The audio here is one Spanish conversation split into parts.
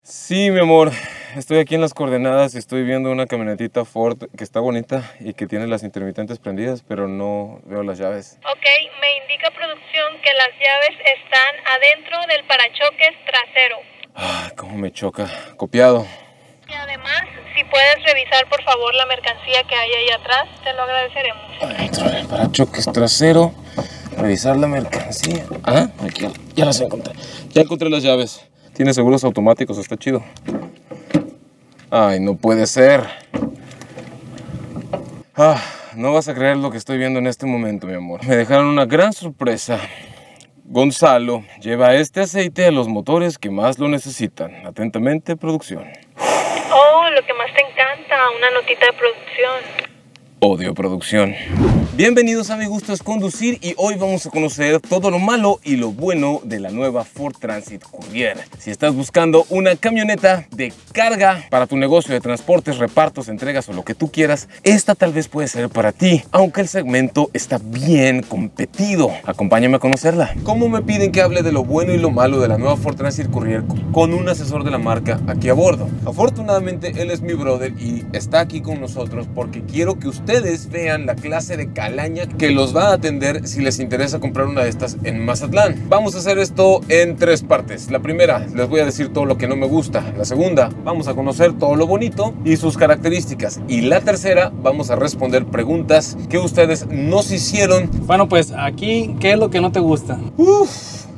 Sí, mi amor, estoy aquí en las coordenadas y estoy viendo una camionetita Ford que está bonita y que tiene las intermitentes prendidas, pero no veo las llaves. Ok, me indica producción que las llaves están adentro del parachoques trasero. Cómo me choca. Copiado. Y además, si puedes revisar por favor la mercancía que hay ahí atrás, te lo agradeceremos. Adentro del parachoques trasero, revisar la mercancía. Aquí ya las encontré. Ya encontré las llaves. Tiene seguros automáticos, está chido. Ay, no puede ser. No vas a creer lo que estoy viendo en este momento, mi amor. Me dejaron una gran sorpresa. Gonzalo lleva este aceite a los motores que más lo necesitan. Atentamente, producción. Oh, lo que más te encanta, una notita de producción. Odio producción. Bienvenidos a Mi Gusto es Conducir y hoy vamos a conocer todo lo malo y lo bueno de la nueva Ford Transit Courier. Si estás buscando una camioneta de carga para tu negocio de transportes, repartos, entregas o lo que tú quieras, esta tal vez puede ser para ti, aunque el segmento está bien competido. Acompáñame a conocerla. ¿Cómo me piden que hable de lo bueno y lo malo de la nueva Ford Transit Courier con un asesor de la marca aquí a bordo? Afortunadamente él es mi brother y está aquí con nosotros porque quiero que ustedes vean la clase de calaña que los va a atender si les interesa comprar una de estas en Mazatlán. Vamos a hacer esto en tres partes. La primera, les voy a decir todo lo que no me gusta. La segunda, vamos a conocer todo lo bonito y sus características. Y la tercera, vamos a responder preguntas que ustedes nos hicieron. Bueno, pues aquí, ¿qué es lo que no te gusta?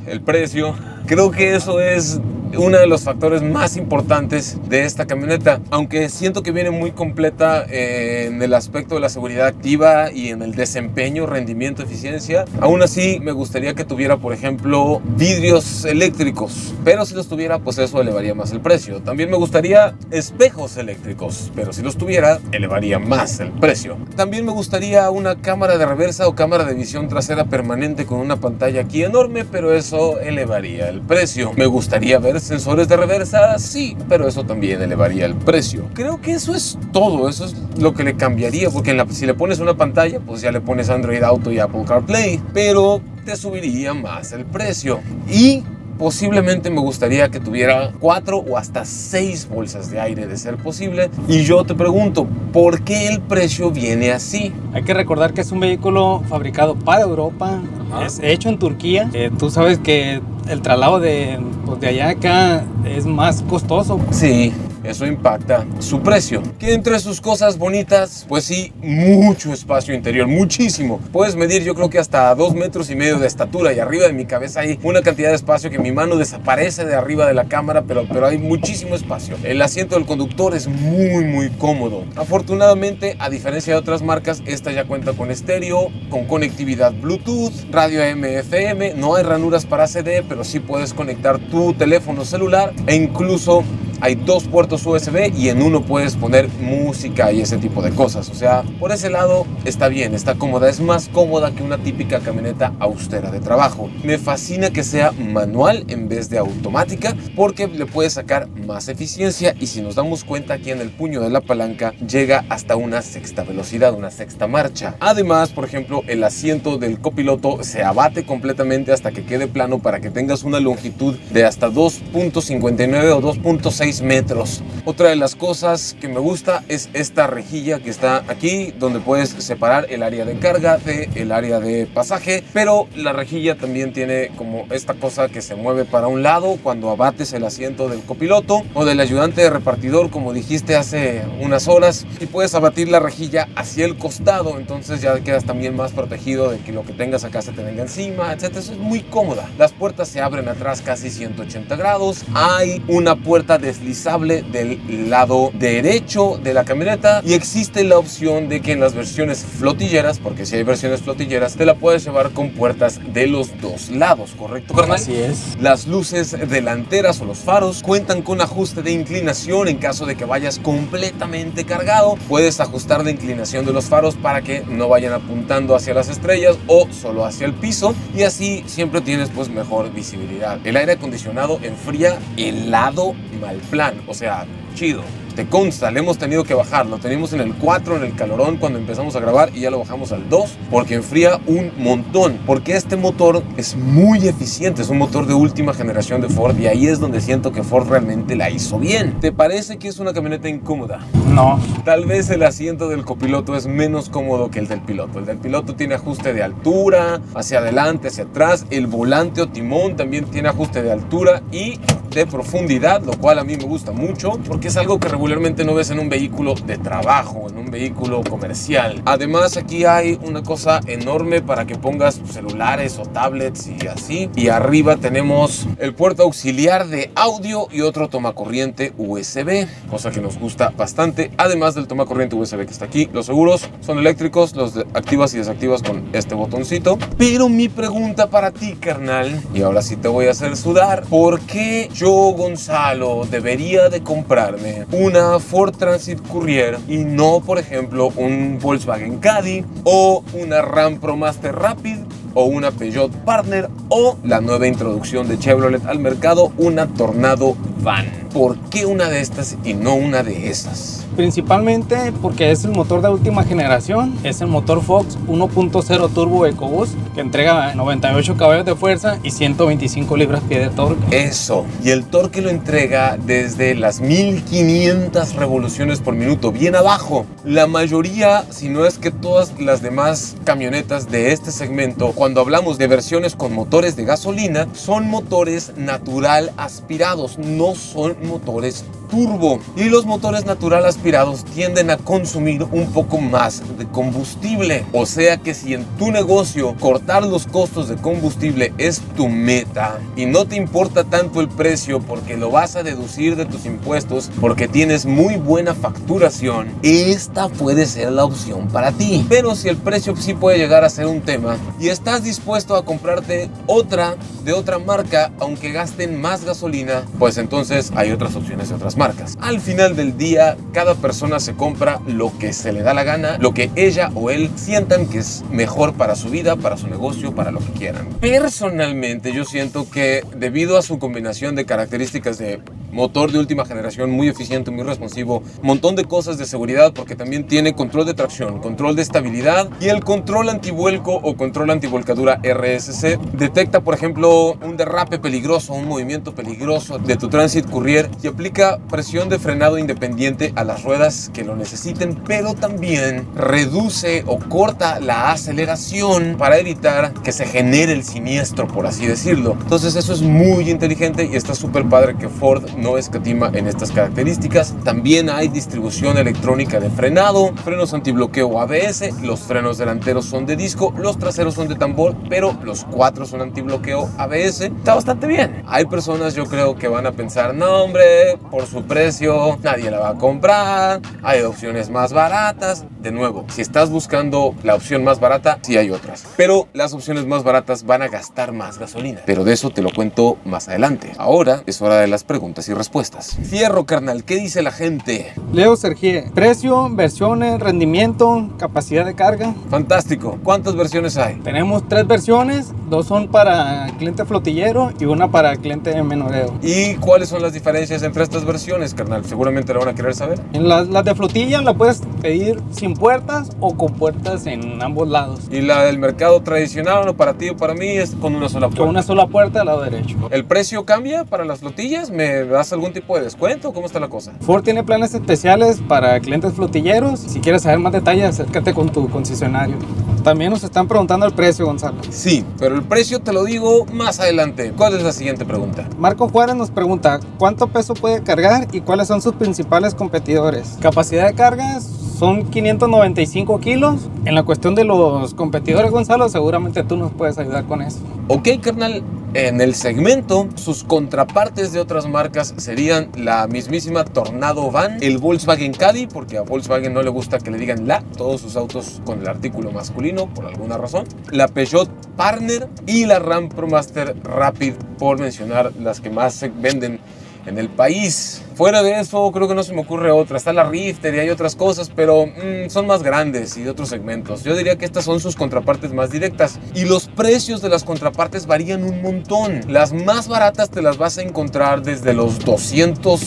El precio. Creo que eso es uno de los factores más importantes de esta camioneta, aunque siento que viene muy completa en el aspecto de la seguridad activa y en el desempeño, rendimiento, eficiencia. Aún así me gustaría que tuviera, por ejemplo, vidrios eléctricos, pero si los tuviera, pues eso elevaría más el precio. También me gustaría espejos eléctricos, pero si los tuviera, elevaría más el precio. También me gustaría una cámara de reversa o cámara de visión trasera permanente con una pantalla aquí enorme, pero eso elevaría el precio. Me gustaría ver sensores de reversa, sí, pero eso también elevaría el precio. Creo que eso es todo, eso es lo que le cambiaría, porque si le pones una pantalla, pues ya le pones Android Auto y Apple CarPlay, pero te subiría más el precio. Y posiblemente me gustaría que tuviera 4 o hasta 6 bolsas de aire de ser posible. Y yo te pregunto, ¿por qué el precio viene así? Hay que recordar que es un vehículo fabricado para Europa, es hecho en Turquía. Tú sabes que el traslado de allá a acá es más costoso. Sí, eso impacta su precio. Que entre sus cosas bonitas, pues sí, mucho espacio interior, muchísimo. Puedes medir, yo creo que hasta 2,5 metros de estatura, y arriba de mi cabeza hay una cantidad de espacio que mi mano desaparece de arriba de la cámara, pero hay muchísimo espacio. El asiento del conductor es muy cómodo. Afortunadamente, a diferencia de otras marcas, esta ya cuenta con estéreo, con conectividad Bluetooth, radio AM/FM, no hay ranuras para CD, pero sí puedes conectar tu teléfono celular e incluso hay 2 puertos USB y en uno puedes poner música y ese tipo de cosas. O sea, por ese lado está bien, está cómoda. Es más cómoda que una típica camioneta austera de trabajo. Me fascina que sea manual en vez de automática porque le puedes sacar más eficiencia y si nos damos cuenta aquí en el puño de la palanca llega hasta una sexta velocidad, una sexta marcha. Además, por ejemplo, el asiento del copiloto se abate completamente hasta que quede plano para que tengas una longitud de hasta 2.59 o 2.6 metros. Otra de las cosas que me gusta es esta rejilla que está aquí, donde puedes separar el área de carga del área de pasaje, pero la rejilla también tiene como esta cosa que se mueve para un lado cuando abates el asiento del copiloto o del ayudante de repartidor, como dijiste hace unas horas, y puedes abatir la rejilla hacia el costado, entonces ya quedas también más protegido de que lo que tengas acá se te venga encima, etcétera. Eso es muy cómoda. Las puertas se abren atrás casi 180 grados. Hay una puerta deslizable del lado derecho de la camioneta y existe la opción de que en las versiones flotilleras, porque si hay versiones flotilleras, te la puedes llevar con puertas de los dos lados, ¿correcto, carnal? Así es. Las luces delanteras o los faros cuentan con ajuste de inclinación en caso de que vayas completamente cargado. Puedes ajustar la inclinación de los faros para que no vayan apuntando hacia las estrellas o solo hacia el piso y así siempre tienes pues mejor visibilidad. El aire acondicionado enfría el lado mal plan, o sea, chido. te consta, le hemos tenido que bajar. Lo teníamos en el 4 en el calorón cuando empezamos a grabar y ya lo bajamos al 2 porque enfría un montón. Porque este motor es muy eficiente, es un motor de última generación de Ford y ahí es donde siento que Ford realmente la hizo bien. ¿Te parece que es una camioneta incómoda? No. Tal vez el asiento del copiloto es menos cómodo que el del piloto. El del piloto tiene ajuste de altura, hacia adelante, hacia atrás. El volante o timón también tiene ajuste de altura y de profundidad, lo cual a mí me gusta mucho porque es algo que regularmente no ves en un vehículo de trabajo, en un vehículo comercial. Además, aquí hay una cosa enorme para que pongas celulares o tablets y así. Y arriba tenemos el puerto auxiliar de audio y otro tomacorriente USB, cosa que nos gusta bastante. Además del tomacorriente USB que está aquí, los seguros son eléctricos, los activas y desactivas con este botoncito. Pero mi pregunta para ti, carnal, y ahora sí te voy a hacer sudar, ¿por qué yo, Gonzalo, debería de comprarme una Ford Transit Courier y no, por ejemplo, un Volkswagen Caddy o una Ram ProMaster Rapid o una Peugeot Partner o la nueva introducción de Chevrolet al mercado, una Tornado Van? ¿Por qué una de estas y no una de esas? Principalmente porque es el motor de última generación, es el motor Fox 1.0 Turbo EcoBoost que entrega 98 caballos de fuerza y 125 libras-pie de torque. Eso, y el torque lo entrega desde las 1500 revoluciones por minuto, bien abajo. La mayoría, si no es que todas las demás camionetas de este segmento, cuando hablamos de versiones con motores de gasolina, son motores natural aspirados, no son motores turbo. Y los motores natural aspirados tienden a consumir un poco más de combustible. O sea que si en tu negocio cortar los costos de combustible es tu meta y no te importa tanto el precio porque lo vas a deducir de tus impuestos porque tienes muy buena facturación, esta puede ser la opción para ti. Pero si el precio sí puede llegar a ser un tema y estás dispuesto a comprarte otra de otra marca aunque gasten más gasolina, pues entonces hay otras opciones de otras marcas. Al final del día, cada persona se compra lo que se le da la gana, lo que ella o él sientan que es mejor para su vida, para su negocio, para lo que quieran. Personalmente, yo siento que debido a su combinación de características de motor de última generación, muy eficiente, muy responsivo, montón de cosas de seguridad porque también tiene control de tracción, control de estabilidad y el control antivuelco o control antivolcadura RSC detecta, por ejemplo, un derrape peligroso, un movimiento peligroso de tu Transit Courier y aplica presión de frenado independiente a las ruedas que lo necesiten, pero también reduce o corta la aceleración para evitar que se genere el siniestro, por así decirlo. Entonces eso es muy inteligente y está súper padre que Ford no escatima en estas características. También hay distribución electrónica de frenado, frenos antibloqueo ABS, los frenos delanteros son de disco, los traseros son de tambor, pero los cuatro son antibloqueo ABS. Está bastante bien. Hay personas, yo creo, que van a pensar, no hombre, por su precio nadie la va a comprar, hay opciones más baratas. De nuevo, si estás buscando la opción más barata, sí hay otras, pero las opciones más baratas van a gastar más gasolina, pero de eso te lo cuento más adelante. Ahora es hora de las preguntas y respuestas. Fierro, carnal, ¿qué dice la gente? Leo Sergie, precio, versiones, rendimiento, capacidad de carga. Fantástico. ¿Cuántas versiones hay? Tenemos 3 versiones, 2 son para cliente flotillero y una para cliente de menoreo. ¿Y cuáles son las diferencias entre estas versiones, carnal? Seguramente lo van a querer saber. En las de flotilla la puedes pedir sin puertas o con puertas en ambos lados. ¿Y la del mercado tradicional, o para ti o para mí, es con una sola puerta? Con una sola puerta al lado derecho. ¿El precio cambia para las flotillas? ¿Me das algún tipo de descuento? ¿Cómo está la cosa? Ford tiene planes especiales para clientes flotilleros. Si quieres saber más detalles, acércate con tu concesionario. También nos están preguntando el precio, Gonzalo. Sí, pero el precio te lo digo más adelante. ¿Cuál es la siguiente pregunta? Marco Juárez nos pregunta ¿cuánto peso puede cargar y cuáles son sus principales competidores? Capacidad de carga son 595 kilos. En la cuestión de los competidores, Gonzalo, seguramente tú nos puedes ayudar con eso. Ok, carnal. En el segmento, sus contrapartes de otras marcas serían la mismísima Tornado Van, el Volkswagen Caddy, porque a Volkswagen no le gusta que le digan la, todos sus autos con el artículo masculino, por alguna razón, la Peugeot Partner y la Ram ProMaster Rapid, por mencionar las que más se venden en el país. Fuera de eso, creo que no se me ocurre otra. Está la Rifter y hay otras cosas, pero son más grandes y de otros segmentos. Yo diría que estas son sus contrapartes más directas. Y los precios de las contrapartes varían un montón. Las más baratas te las vas a encontrar desde los 200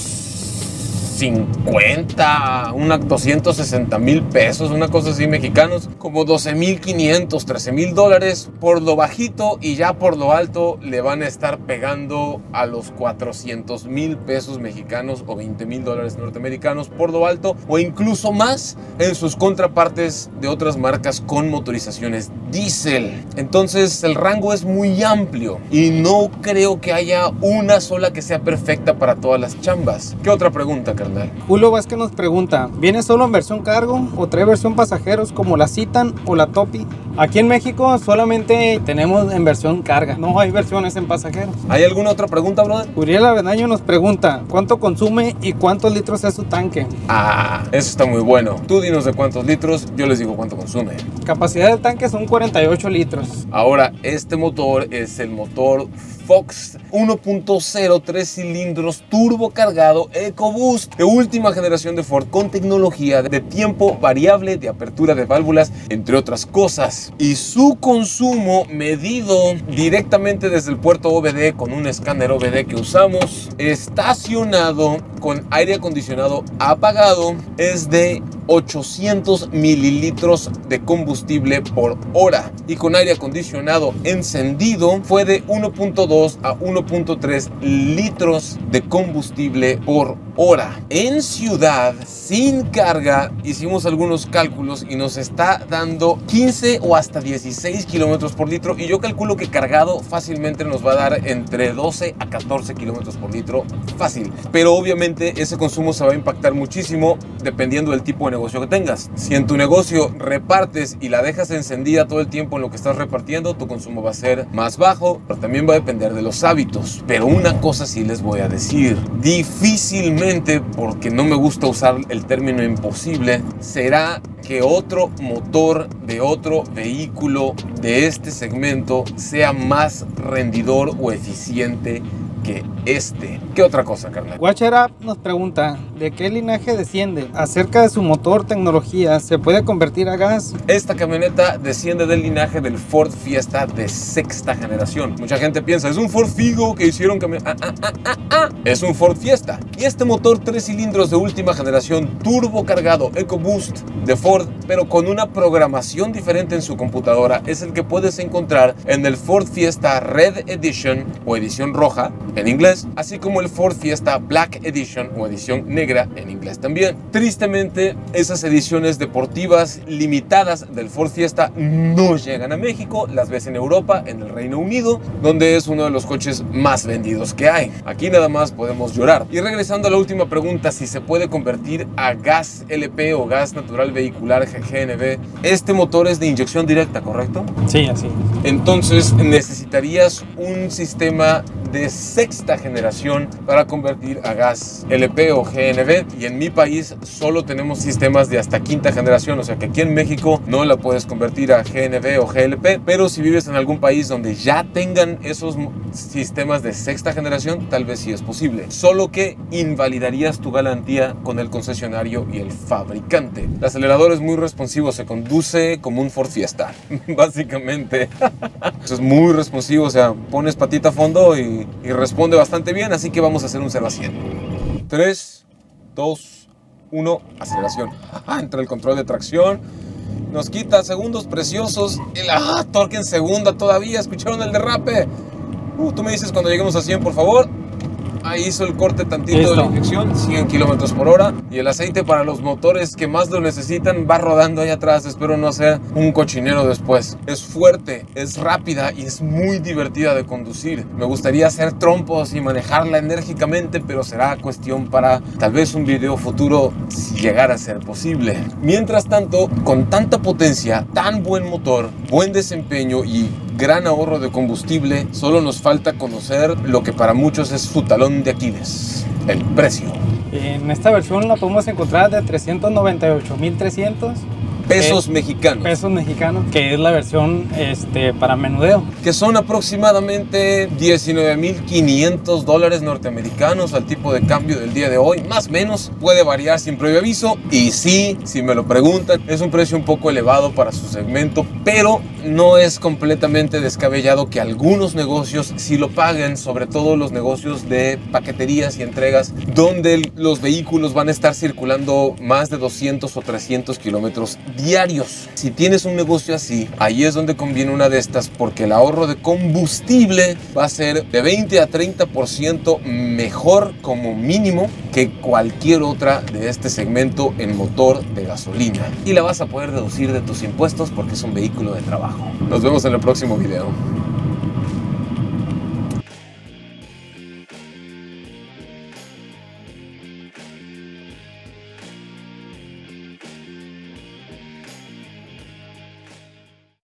250, 260,000 pesos, una cosa así mexicanos, como 12,500, 13,000 dólares por lo bajito, y ya por lo alto le van a estar pegando a los 400,000 pesos mexicanos o 20,000 dólares norteamericanos por lo alto, o incluso más en sus contrapartes de otras marcas con motorizaciones diésel. Entonces el rango es muy amplio y no creo que haya una sola que sea perfecta para todas las chambas. ¿Qué otra pregunta, carnal? Julio Vázquez nos pregunta, ¿viene solo en versión cargo o trae versión pasajeros como la Citan o la Topi? Aquí en México solamente tenemos en versión carga, no hay versiones en pasajeros. ¿Hay alguna otra pregunta, brother? Uriel Avendaño nos pregunta, ¿cuánto consume y cuántos litros es su tanque? Ah, eso está muy bueno. Tú dinos de cuántos litros, yo les digo cuánto consume. Capacidad del tanque son 48 litros. Ahora, este motor es el motor Fox 1.0 3 cilindros turbo cargado EcoBoost de última generación de Ford, con tecnología de tiempo variable, de apertura de válvulas, entre otras cosas. Y su consumo medido directamente desde el puerto OBD con un escáner OBD que usamos, estacionado con aire acondicionado apagado, es de 800 mililitros de combustible por hora, y con aire acondicionado encendido fue de 1.2 a 1.3 litros de combustible por hora. En ciudad, sin carga, hicimos algunos cálculos y nos está dando 15 o hasta 16 kilómetros por litro, y yo calculo que cargado fácilmente nos va a dar entre 12 a 14 kilómetros por litro fácil. Pero obviamente ese consumo se va a impactar muchísimo dependiendo del tipo de negocio que tengas. Si en tu negocio repartes y la dejas encendida todo el tiempo en lo que estás repartiendo, tu consumo va a ser más bajo, pero también va a depender de los hábitos. Pero una cosa sí les voy a decir, difícilmente, porque no me gusta usar el término imposible, será que otro motor de otro vehículo de este segmento sea más rendidor o eficiente que este. ¿Qué otra cosa, carnal? Watcher Up nos pregunta, ¿de qué linaje desciende? Acerca de su motor, tecnología, ¿se puede convertir a gas? Esta camioneta desciende del linaje del Ford Fiesta de sexta generación. Mucha gente piensa, es un Ford Figo que hicieron es un Ford Fiesta. Y este motor 3 cilindros de última generación turbo cargado EcoBoost de Ford, pero con una programación diferente en su computadora, es el que puedes encontrar en el Ford Fiesta Red Edition o edición roja en inglés, así como el Ford Fiesta Black Edition o edición negra en inglés también. Tristemente, esas ediciones deportivas limitadas del Ford Fiesta no llegan a México, las ves en Europa, en el Reino Unido, donde es uno de los coches más vendidos que hay. Aquí nada más podemos llorar. Y regresando a la última pregunta, si se puede convertir a gas LP o gas natural vehicular GNV, este motor es de inyección directa, ¿correcto? Sí, así. Entonces necesitarías un sistema de sexta generación para convertir a gas LP o GNV, y en mi país solo tenemos sistemas de hasta quinta generación, o sea que aquí en México no la puedes convertir a GNV o GLP, pero si vives en algún país donde ya tengan esos sistemas de sexta generación, tal vez sí es posible, solo que invalidarías tu garantía con el concesionario y el fabricante. El acelerador es muy responsivo, se conduce como un Ford Fiesta básicamente. Es muy responsivo, o sea, pones patita a fondo y responde bastante bien, así que vamos a hacer un 0 a 100. 3, 2, 1, aceleración. Entra el control de tracción, nos quita segundos preciosos, el torque en segunda todavía. ¿Escucharon el derrape? Tú me dices cuando lleguemos a 100, por favor. Ahí hizo el corte tantito de la inyección, 100 kilómetros por hora. Y el aceite para los motores que más lo necesitan va rodando ahí atrás. Espero no hacer un cochinero después. Es fuerte, es rápida y es muy divertida de conducir. Me gustaría hacer trompos y manejarla enérgicamente, pero será cuestión para tal vez un video futuro, si llegara a ser posible. Mientras tanto, con tanta potencia, tan buen motor, buen desempeño y gran ahorro de combustible, solo nos falta conocer lo que para muchos es su talón de Aquiles: el precio. En esta versión la podemos encontrar de 398,300. Pesos mexicanos. Pesos mexicanos, que es la versión para menudeo. Que son aproximadamente $19,500 norteamericanos al tipo de cambio del día de hoy. Más o menos, puede variar sin previo aviso. Y sí, si me lo preguntan, es un precio un poco elevado para su segmento, pero no es completamente descabellado que algunos negocios sí lo paguen, sobre todo los negocios de paqueterías y entregas, donde los vehículos van a estar circulando más de 200 o 300 kilómetros diarios. Si tienes un negocio así, ahí es donde conviene una de estas, porque el ahorro de combustible va a ser de 20 a 30% mejor como mínimo que cualquier otra de este segmento en motor de gasolina. Y la vas a poder deducir de tus impuestos porque es un vehículo de trabajo. Nos vemos en el próximo video.